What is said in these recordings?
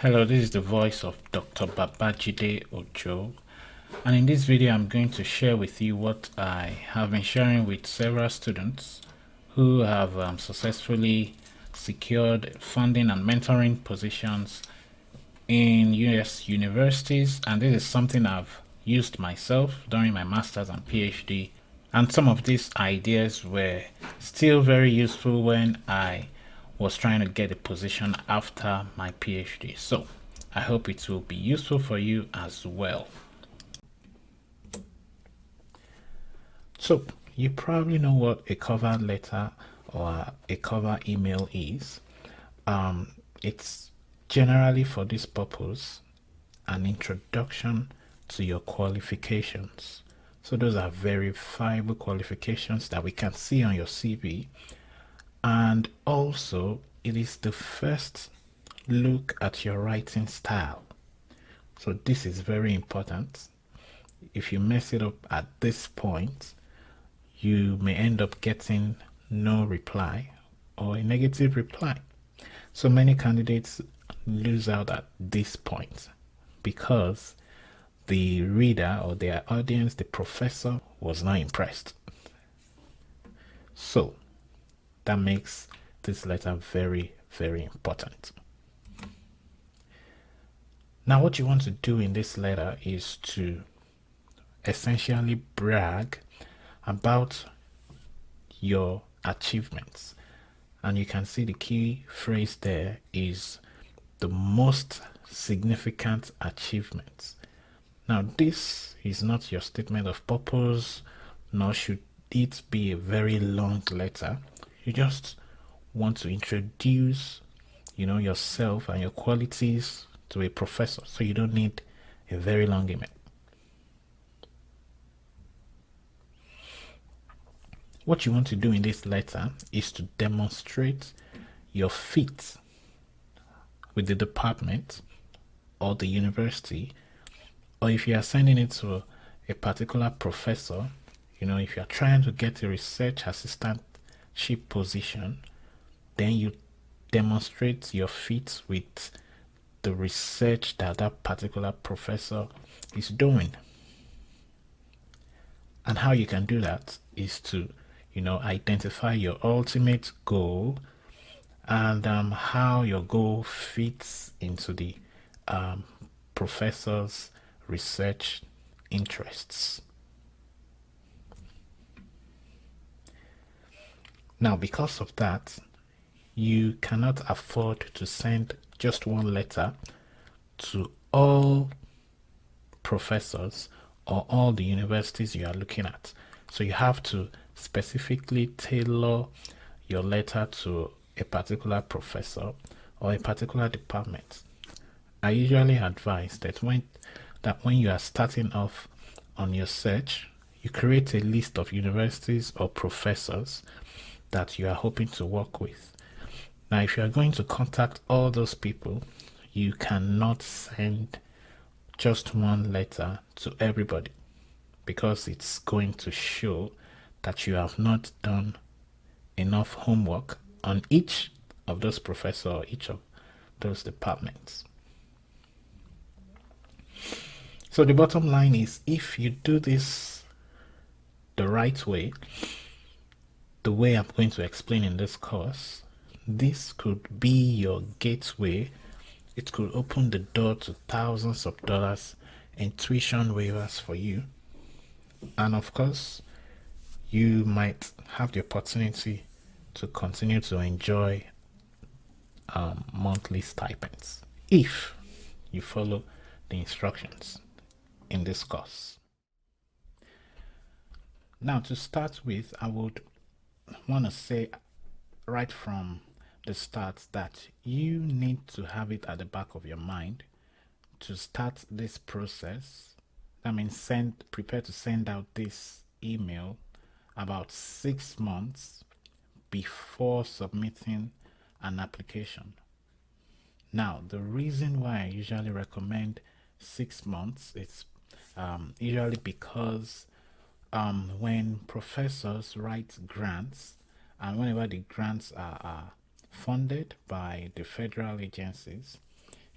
Hello, this is the voice of Dr. Babajide Ojo, and in this video I'm going to share with you what I have been sharing with several students who have successfully secured funding and mentoring positions in US universities, and this is something I've used myself during my master's and PhD, and some of these ideas were still very useful when I was trying to get a position after my PhD. So I hope it will be useful for you as well. So you probably know what a cover letter or a cover email is. It's generally for this purpose an introduction to your qualifications. So those are verifiable qualifications that we can see on your CV, and also it is the first look at your writing style. So this is very important. If you mess it up at this point, you may end up getting no reply or a negative reply. So many candidates lose out at this point because the reader or their audience, the professor, was not impressed. So that makes this letter very, very important. Now, what you want to do in this letter is to essentially brag about your achievements. And you can see the key phrase there is the most significant achievements. Now, this is not your statement of purpose, nor should it be a very long letter. You just want to introduce, yourself and your qualities to a professor, so you don't need a very long email. What you want to do in this letter is to demonstrate your fit with the department or the university, or if you are sending it to a particular professor, if you are trying to get a research assistantship position, then you demonstrate your fit with the research that that particular professor is doing. And how you can do that is to identify your ultimate goal and how your goal fits into the professor's research interests. Now, because of that, you cannot afford to send just one letter to all professors or all the universities you are looking at. So you have to specifically tailor your letter to a particular professor or a particular department. I usually advise that when you are starting off on your search, you create a list of universities or professors that you are hoping to work with. Now, if you are going to contact all those people, you cannot send just one letter to everybody, because it's going to show that you have not done enough homework on each of those professors or each of those departments. So the bottom line is, if you do this the right way, the way I'm going to explain in this course, this could be your gateway. It could open the door to thousands of dollars in tuition waivers for you. And of course, you might have the opportunity to continue to enjoy monthly stipends if you follow the instructions in this course. Now, to start with, I would want to say right from the start that you need to have it at the back of your mind to start this process. I mean, prepare to send out this email about 6 months before submitting an application. Now, the reason why I usually recommend 6 months is usually because when professors write grants, and whenever the grants are funded by the federal agencies,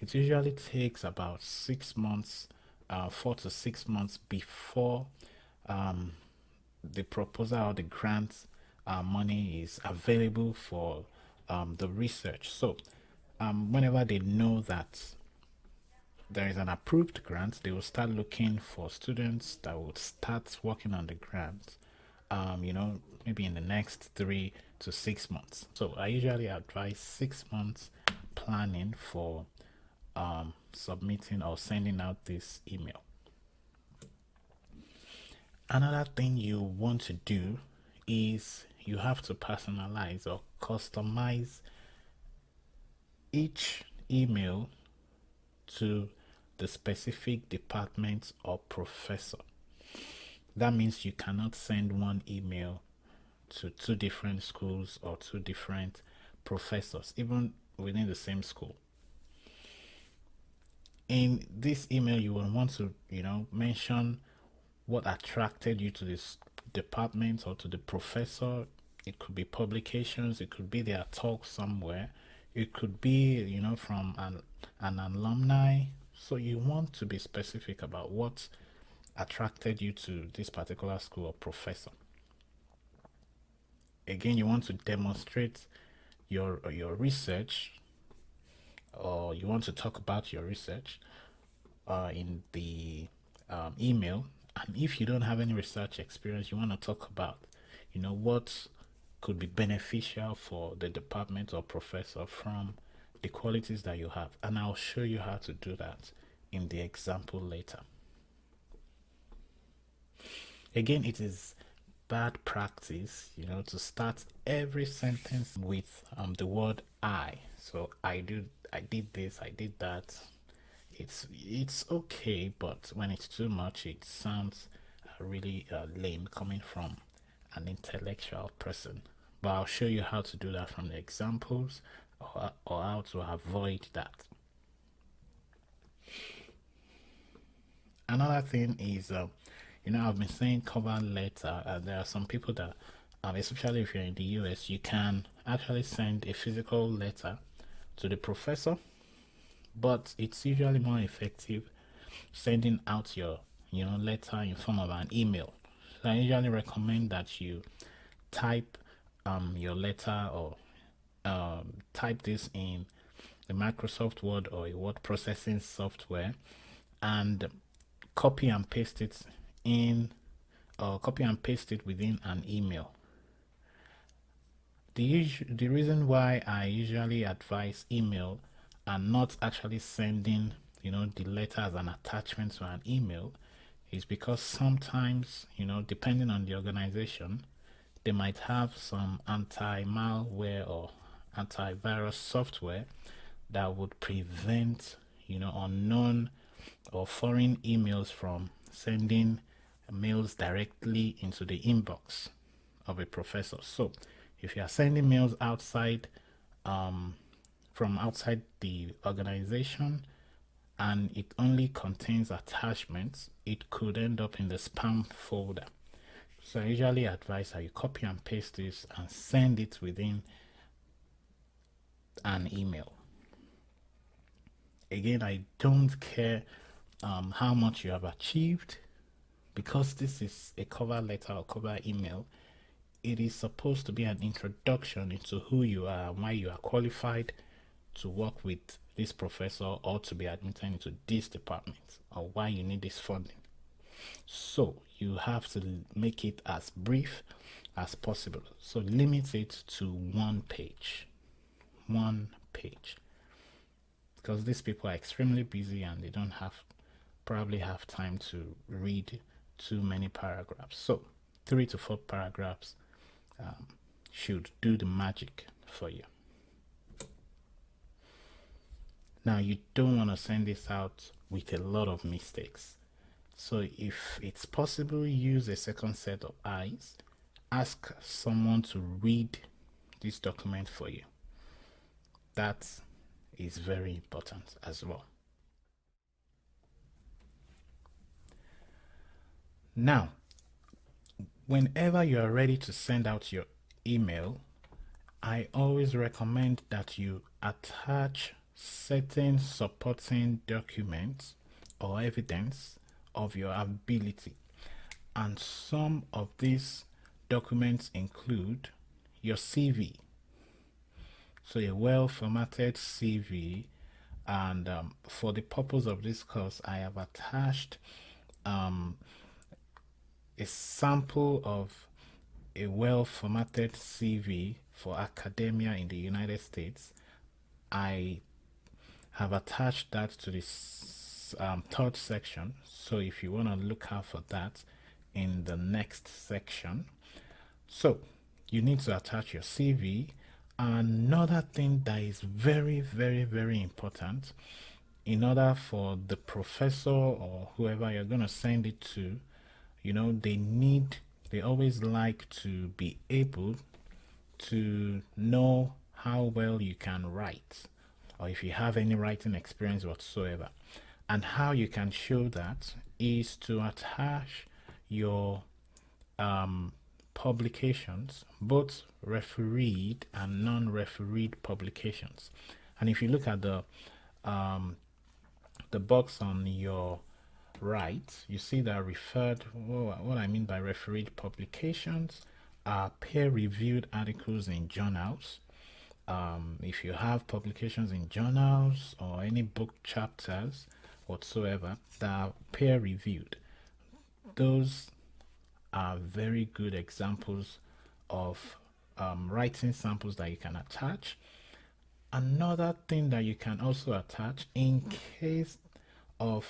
It usually takes about 6 months, 4 to 6 months before um, the proposal or the grant money is available for the research. So, whenever they know that there is an approved grant, they will start looking for students that will start working on the grant, maybe in the next 3 to 6 months. So I usually advise 6 months planning for submitting or sending out this email. Another thing you want to do is you have to personalize or customize each email to the specific department or professor. That means you cannot send one email to two different schools or two different professors, even within the same school. In this email, you will want to, mention what attracted you to this department or to the professor. It could be publications, it could be their talk somewhere, it could be, from an alumni. So you want to be specific about what attracted you to this particular school or professor. Again, you want to demonstrate your research, or you want to talk about your research in the email. And if you don't have any research experience, you want to talk about, what could be beneficial for the department or professor from the qualities that you have. And I'll show you how to do that in the example later. Again, it is bad practice, to start every sentence with the word I. So I did this, I did that. It's okay, but when it's too much, it sounds really lame coming from an intellectual person. But I'll show you how to do that from the examples, or how to avoid that. Another thing is, I've been saying cover letter, and there are some people that, especially if you're in the US, you can actually send a physical letter to the professor, but it's usually more effective sending out your, letter in form of an email. So I usually recommend that you type your letter, or type this in the Microsoft Word or a word processing software, and copy and paste it within an email. The reason why I usually advise email and not actually sending, the letter as an attachment to an email is because sometimes, depending on the organization, they might have some anti-malware or antivirus software that would prevent, unknown or foreign emails from sending mails directly into the inbox of a professor. So if you are sending mails outside, from outside the organization, and it only contains attachments, it could end up in the spam folder. So I usually advise that you copy and paste this and send it within an email. Again, I don't care how much you have achieved, because this is a cover letter or cover email. It is supposed to be an introduction into who you are and why you are qualified to work with this professor or to be admitted into this department, or why you need this funding. So you have to make it as brief as possible. So limit it to 1 page. 1 page. Because these people are extremely busy and they don't probably have time to read too many paragraphs. So 3 to 4 paragraphs should do the magic for you. Now, you don't want to send this out with a lot of mistakes. So if it's possible, use a second set of eyes. Ask someone to read this document for you. That is very important as well. Now, whenever you are ready to send out your email, I always recommend that you attach certain supporting documents or evidence of your ability. And some of these documents include your CV. So a well formatted CV. And for the purpose of this course, I have attached um, a sample of a well formatted CV for academia in the United States. I have attached that to this third section. So if you want to look out for that in the next section. So you need to attach your CV. Another thing that is very, very, very important in order for the professor or whoever you're going to send it to, they always like to be able to know how well you can write or if you have any writing experience whatsoever. And how you can show that is to attach your publications, both refereed and non-refereed publications. And if you look at the box on your right, you see that referred, what I mean by refereed publications are peer-reviewed articles in journals. If you have publications in journals or any book chapters whatsoever that are peer-reviewed, those are very good examples of writing samples that you can attach. Another thing that you can also attach in case of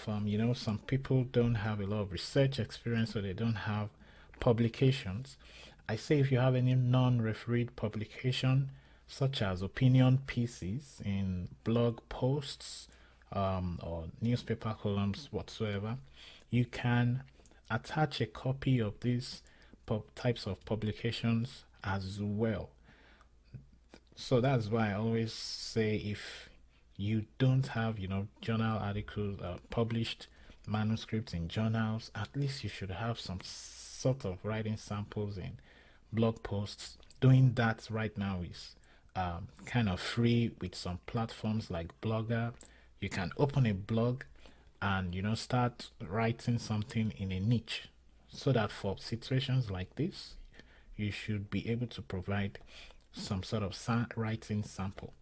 some people don't have a lot of research experience or they don't have publications. I say if you have any non-refereed publication such as opinion pieces in blog posts or newspaper columns whatsoever, you can attach a copy of these types of publications as well. So that's why I always say if you don't have, journal articles, published manuscripts in journals, at least you should have some sort of writing samples in blog posts. Doing that right now is kind of free with some platforms like Blogger. You can open a blog and start writing something in a niche so that for situations like this you should be able to provide some sort of writing sample.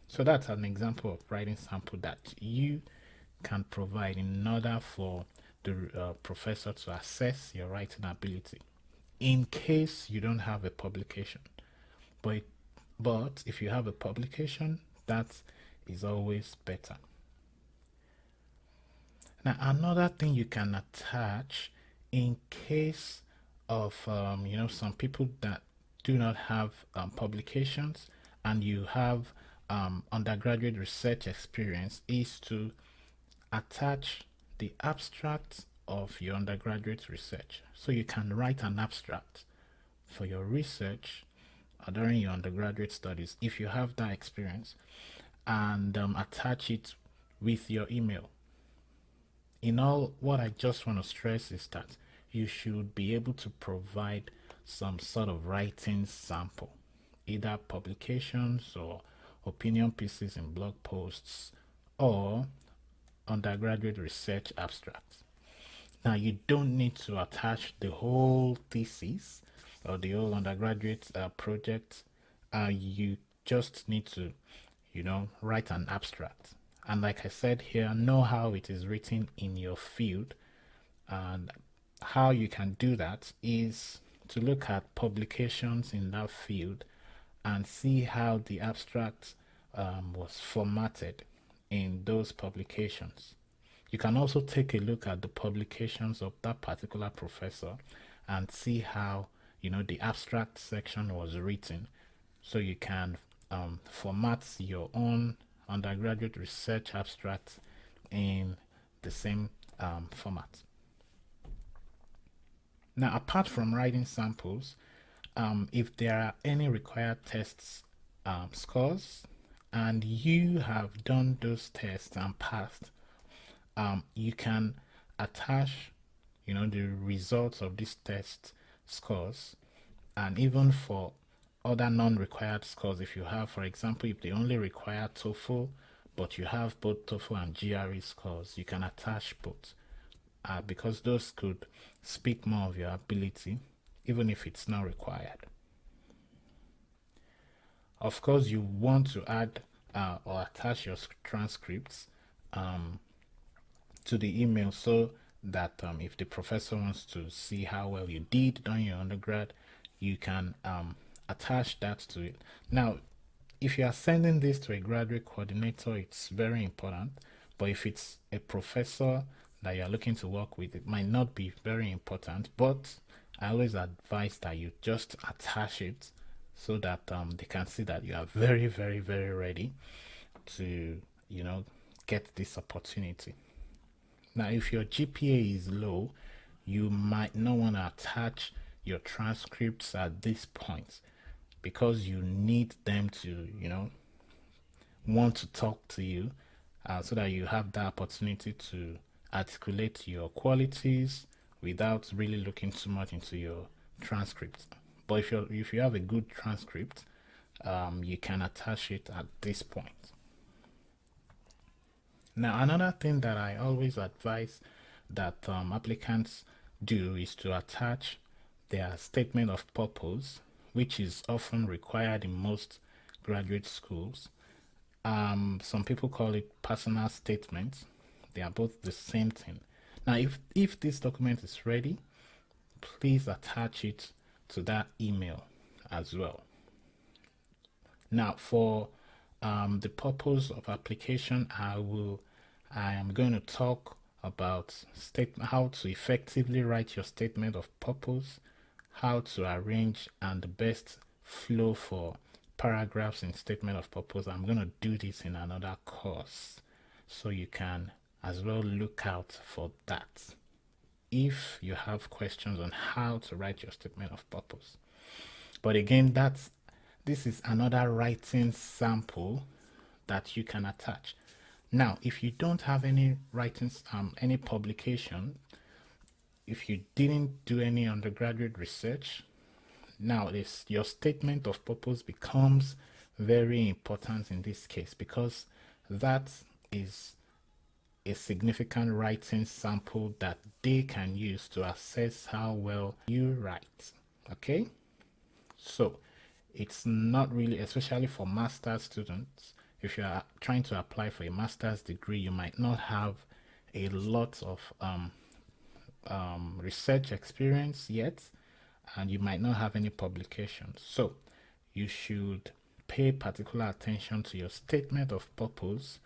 So that's an example of writing sample that you can provide in order for the professor to assess your writing ability in case you don't have a publication. But if you have a publication, that is always better. Now, another thing you can attach in case of some people that do not have publications and you have undergraduate research experience is to attach the abstract of your undergraduate research. So you can write an abstract for your research during your undergraduate studies if you have that experience and attach it with your email. In all, what I just want to stress is that you should be able to provide some sort of writing sample, either publications or opinion pieces in blog posts or undergraduate research abstracts. Now, you don't need to attach the whole thesis or the whole undergraduate project. You just need to, write an abstract. And like I said here, know how it is written in your field. And how you can do that is to look at publications in that field and see how the abstract was formatted in those publications. You can also take a look at the publications of that particular professor and see how the abstract section was written, so you can format your own undergraduate research abstract in the same format. Now, apart from writing samples, if there are any required tests scores and you have done those tests and passed, you can attach the results of these test scores. And even for other non-required scores, if you have, for example, if they only require TOEFL but you have both TOEFL and GRE scores, you can attach both, because those could speak more of your ability, even if it's not required. Of course, you want to add or attach your transcripts to the email, so that if the professor wants to see how well you did during your undergrad, you can attach that to it. Now, if you are sending this to a graduate coordinator, it's very important. But if it's a professor that you're looking to work with, it might not be very important. But I always advise that you just attach it, so that they can see that you are very, very, very ready to, get this opportunity. Now, if your GPA is low, you might not want to attach your transcripts at this point, because you need them to, want to talk to you, so that you have the opportunity to articulate your qualities without really looking too much into your transcript. But if you have a good transcript, you can attach it at this point. Now, another thing that I always advise that applicants do is to attach their statement of purpose, which is often required in most graduate schools. Some people call it personal statement. They are both the same thing. Now, if this document is ready, please attach it to that email as well. Now, for the purpose of application, I am going to talk about how to effectively write your statement of purpose, how to arrange, and the best flow for paragraphs in statement of purpose. I'm going to do this in another course, so you can as well look out for that if you have questions on how to write your statement of purpose. But again, this is another writing sample that you can attach. Now, if you don't have any writings, any publication, if you didn't do any undergraduate research, now your statement of purpose becomes very important in this case, because that is a significant writing sample that they can use to assess how well you write. Okay, so it's not really, especially for master's students, if you are trying to apply for a master's degree, you might not have a lot of research experience yet, and you might not have any publications. So you should pay particular attention to your statement of purpose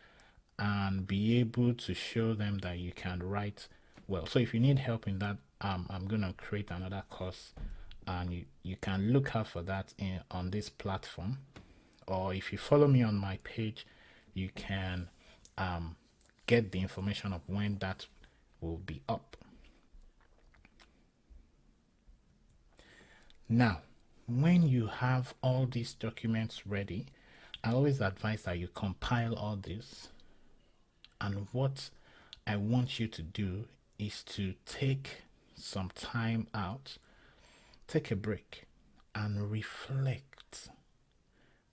and be able to show them that you can write well. So if you need help in that, I'm going to create another course, and you can look out for that on this platform. Or if you follow me on my page, you can get the information of when that will be up. Now, when you have all these documents ready, I always advise that you compile all this. And what I want you to do is to take some time out, take a break, and reflect.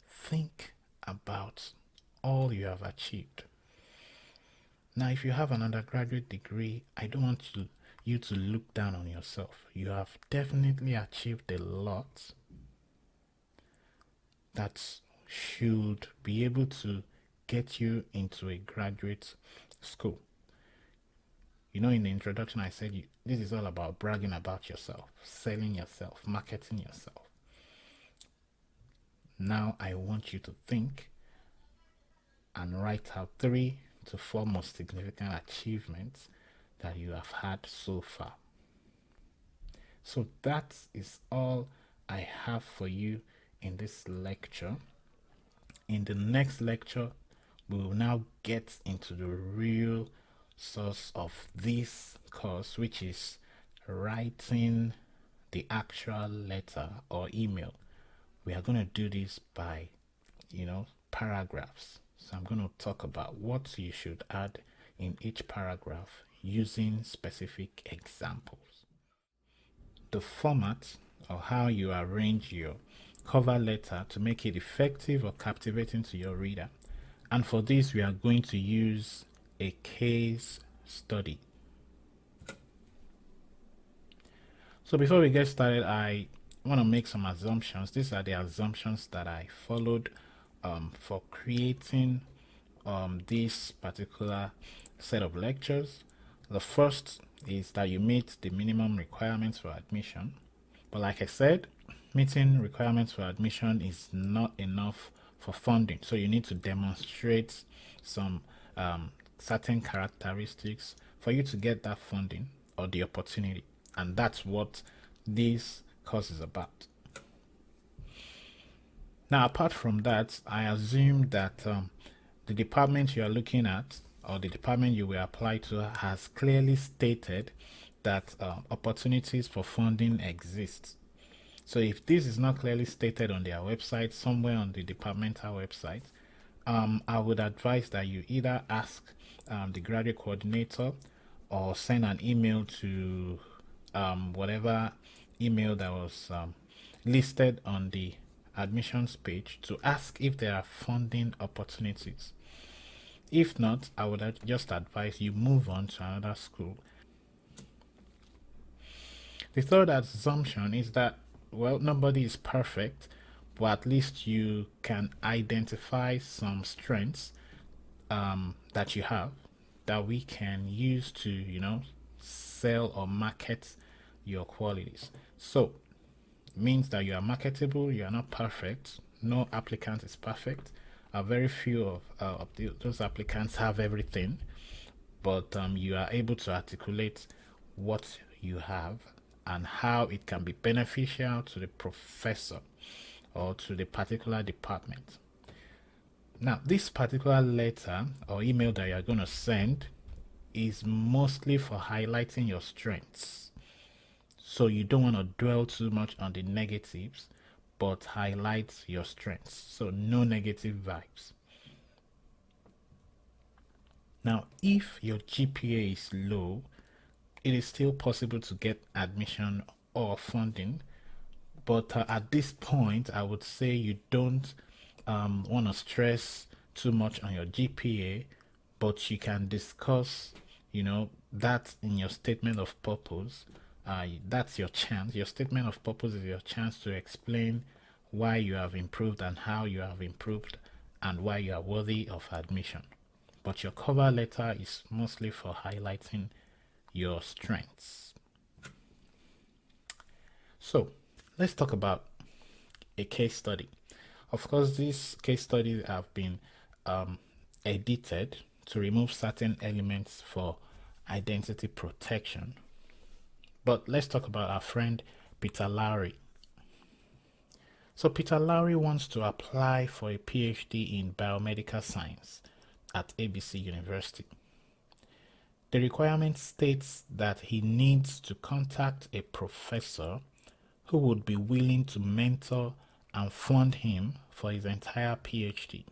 Think about all you have achieved. Now, if you have an undergraduate degree, I don't want you to look down on yourself. You have definitely achieved a lot that should be able to get you into a graduate school. In the introduction, I said this is all about bragging about yourself, selling yourself, marketing yourself. Now I want you to think and write out 3 to 4 most significant achievements that you have had so far. So that is all I have for you in this lecture. In the next lecture, we will now get into the real source of this course, which is writing the actual letter or email. We are going to do this by, paragraphs. So I'm going to talk about what you should add in each paragraph using specific examples. The format, or how you arrange your cover letter to make it effective or captivating to your reader, And for this, we are going to use a case study. So before we get started, I want to make some assumptions. These are the assumptions that I followed for creating this particular set of lectures. The first is that you meet the minimum requirements for admission. But like I said, meeting requirements for admission is not enough for funding. So you need to demonstrate some certain characteristics for you to get that funding or the opportunity. And that's what this course is about. Now, apart from that, I assume that the department you are looking at or the department you will apply to has clearly stated that opportunities for funding exist. So if this is not clearly stated on their website, somewhere on the departmental website, I would advise that you either ask the graduate coordinator or send an email to whatever email that was listed on the admissions page to ask if there are funding opportunities. If not, I would just advise you move on to another school. The third assumption is that, well, nobody is perfect, but at least you can identify some strengths that you have that we can use to, sell or market your qualities. So, it means that you are marketable, you are not perfect, no applicant is perfect. Very few of those applicants have everything, but you are able to articulate what you have and how it can be beneficial to the professor or to the particular department. Now, this particular letter or email that you're going to send is mostly for highlighting your strengths. So you don't want to dwell too much on the negatives, but highlight your strengths. So no negative vibes. Now, if your GPA is low, it is still possible to get admission or funding. But at this point, I would say you don't want to stress too much on your GPA, but you can discuss, that in your statement of purpose. That's your chance. Your statement of purpose is your chance to explain why you have improved and how you have improved and why you are worthy of admission. But your cover letter is mostly for highlighting your strengths. So let's talk about a case study. Of course, these case studies have been edited to remove certain elements for identity protection. But let's talk about our friend Peter Lowry. So Peter Lowry wants to apply for a PhD in biomedical science at ABC University. The requirement states that he needs to contact a professor who would be willing to mentor and fund him for his entire PhD.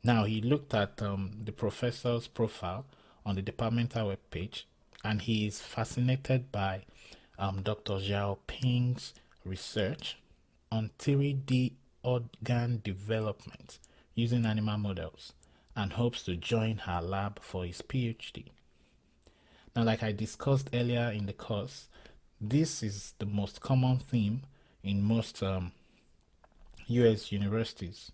Now, he looked at the professor's profile on the departmental webpage, and he is fascinated by Dr. Zhao Ping's research on 3D organ development using animal models and hopes to join her lab for his PhD. Now, like I discussed earlier in the course, this is the most common theme in most US universities.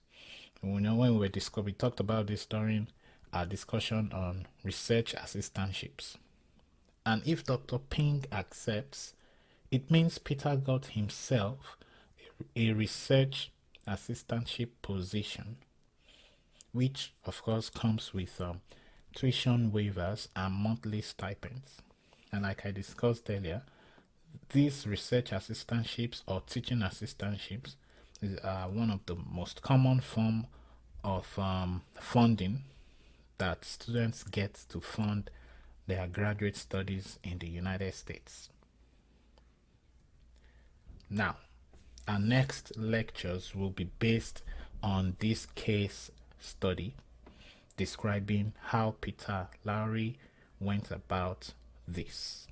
When we talked about this during our discussion on research assistantships. And if Dr. Ping accepts, it means Peter got himself a research assistantship position, which of course comes with tuition waivers and monthly stipends. And like I discussed earlier, these research assistantships or teaching assistantships is one of the most common form of funding that students get to fund their graduate studies in the United States. Now, our next lectures will be based on this case study describing how Peter Lowry went about this.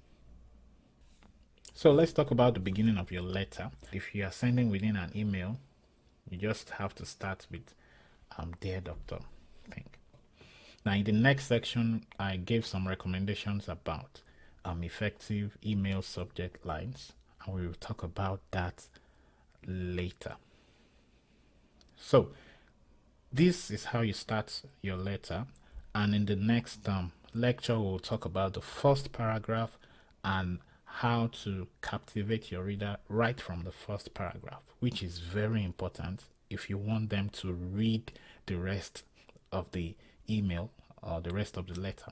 So let's talk about the beginning of your letter. If you are sending within an email, you just have to start with Dear Doctor thing. Now, in the next section, I gave some recommendations about effective email subject lines, and we will talk about that later. So, this is how you start your letter, and in the next lecture, we'll talk about the first paragraph and how to captivate your reader right from the first paragraph, which is very important if you want them to read the rest of the email or the rest of the letter.